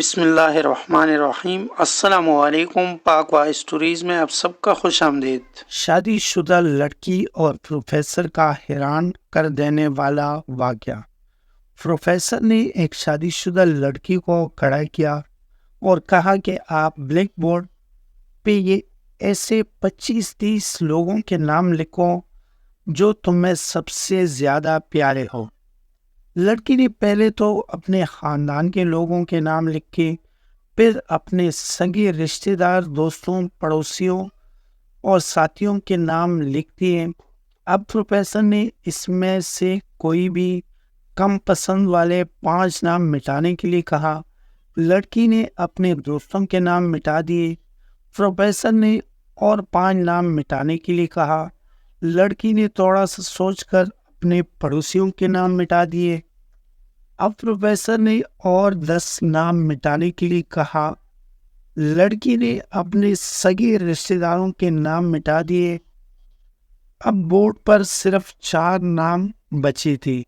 بسم اللہ الرحمن الرحیم۔ السلام علیکم۔ پاک وا اسٹوریز میں آپ سب کا خوش آمدید۔ شادی شدہ لڑکی اور پروفیسر کا حیران کر دینے والا واقعہ۔ پروفیسر نے ایک شادی شدہ لڑکی کو کھڑا کیا اور کہا کہ آپ بلیک بورڈ پہ یہ ایسے 25-30 لوگوں کے نام لکھو جو تمہیں سب سے زیادہ پیارے ہو۔ لڑکی نے پہلے تو اپنے خاندان کے لوگوں کے نام لکھے، پھر اپنے سگے رشتہ دار، دوستوں، پڑوسیوں اور ساتھیوں کے نام لکھ دیے۔ اب پروفیسر نے اس میں سے کوئی بھی کم پسند والے 5 نام مٹانے کے لیے کہا۔ لڑکی نے اپنے دوستوں کے نام مٹا دیے۔ پروفیسر نے اور 5 نام مٹانے کے لیے کہا۔ لڑکی نے تھوڑا سا سوچ کر اپنے پڑوسیوں کے نام مٹا دیے۔ اب پروفیسر نے اور 10 نام مٹانے کے لیے کہا۔ لڑکی نے اپنے سگے رشتہ داروں کے نام مٹا دیے۔ اب بورڈ پر صرف 4 نام بچے تھے،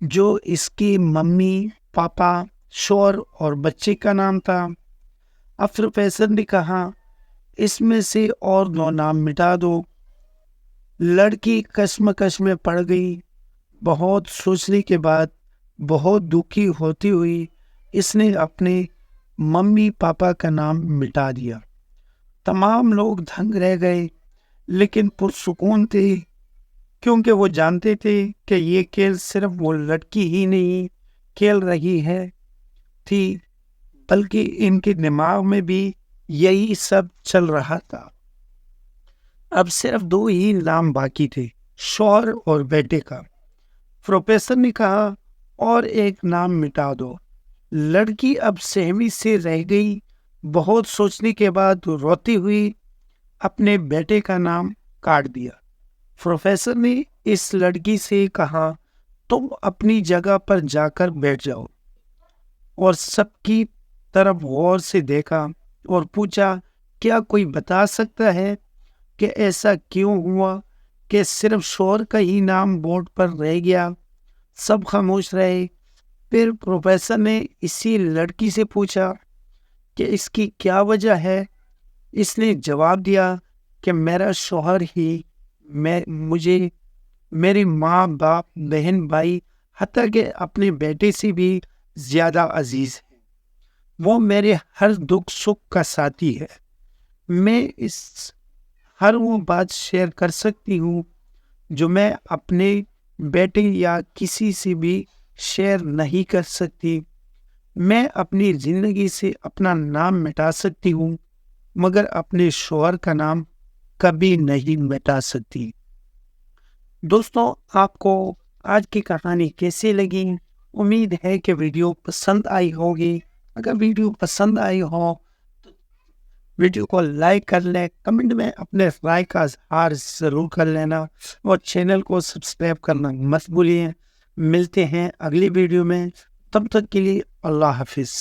جو اس کی ممی، پاپا، شوہر اور بچے کا نام تھا۔ اب پروفیسر نے کہا، اس میں سے اور 2 نام مٹا دو۔ لڑکی کشمکش میں پڑ گئی۔ بہت سوچنے کے بعد، بہت دکھی ہوتی ہوئی، اس نے اپنے ممی پاپا کا نام مٹا دیا۔ تمام لوگ دنگ رہ گئے، لیکن پرسکون تھے، کیونکہ وہ جانتے تھے کہ یہ کھیل صرف وہ لڑکی ہی نہیں کھیل رہی تھی، بلکہ ان کے دماغ میں بھی یہی سب چل رہا تھا۔ اب صرف 2 ہی نام باقی تھے، شوہر اور بیٹے کا۔ پروفیسر نے کہا، اور ایک نام مٹا دو۔ لڑکی اب سہمی سے رہ گئی۔ بہت سوچنے کے بعد روتی ہوئی اپنے بیٹے کا نام کاٹ دیا۔ پروفیسر نے اس لڑکی سے کہا، تم اپنی جگہ پر جا کر بیٹھ جاؤ، اور سب کی طرف غور سے دیکھا اور پوچھا، کیا کوئی بتا سکتا ہے کہ ایسا کیوں ہوا کہ صرف شوہر کا ہی نام بورڈ پر رہ گیا؟ سب خاموش رہے۔ پھر پروفیسر نے اسی لڑکی سے پوچھا کہ اس کی کیا وجہ ہے۔ اس نے جواب دیا کہ میرا شوہر ہی مجھے میری ماں، باپ، بہن، بھائی، حتیٰ کہ اپنے بیٹے سے بھی زیادہ عزیز ہے۔ وہ میرے ہر دکھ سکھ کا ساتھی ہے۔ میں اس ہر وہ بات شیئر کر سکتی ہوں جو میں اپنے بیٹے یا کسی سے بھی شیئر نہیں کر سکتی۔ میں اپنی زندگی سے اپنا نام مٹا سکتی ہوں، مگر اپنے شوہر کا نام کبھی نہیں مٹا سکتی۔ دوستوں، آپ کو آج کی کہانی کیسی لگی؟ امید ہے کہ ویڈیو پسند آئی ہوگی۔ اگر ویڈیو پسند آئی ہو تو ویڈیو کو لائک کر لیں، کمنٹ میں اپنے رائے کا اظہار ضرور کر لینا، اور چینل کو سبسکرائب کرنا مت بھولیے۔ ملتے ہیں اگلی ویڈیو میں، تب تک کے لیے اللہ حافظ۔